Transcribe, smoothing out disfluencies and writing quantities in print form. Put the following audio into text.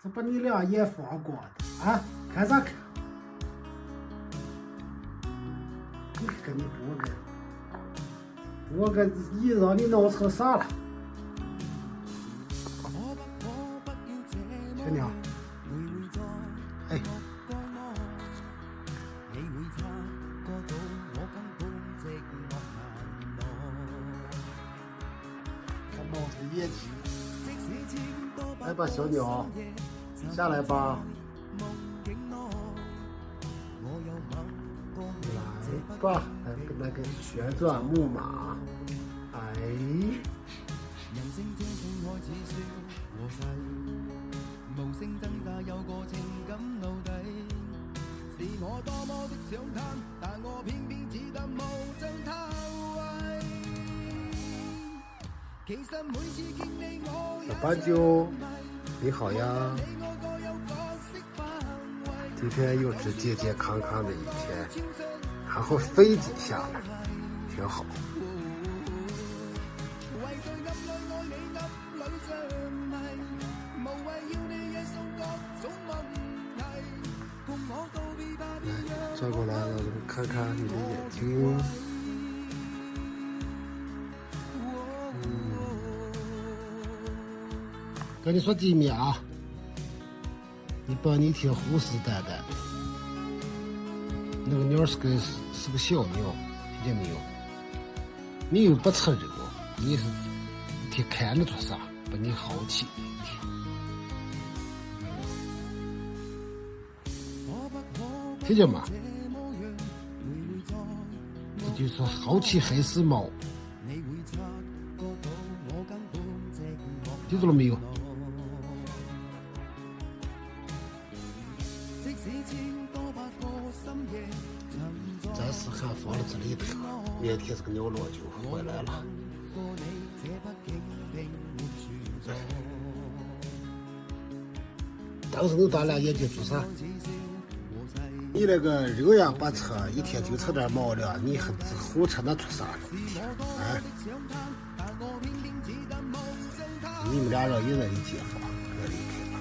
这把你俩眼放光的啊！看啥看？你跟你波哥你让你弄成啥了？小娘，哎，看猫这个眼睛，来吧，小鸟，下来吧。来吧，来跟那个旋转木马，哎，老八舅，你好呀！今天又是健健康康的一天，然后飞几下了，挺好。来，转过来了，我们看看你的眼睛。跟你说机密啊，你帮你听虎视眈眈。那个鸟是个小鸟，听见没有？没有不吃肉，你是一天看得出啥？把你好奇一天。听见吗？这就是好奇黑丝猫。记住了没有？暂时还放在这里头，明天这个鸟落就回来了。当时你咱俩眼睛做啥？你那个肉呀不吃，一天就吃点猫粮，你还胡扯那出啥了？一天啊！你们俩人一人一间房，各离开了。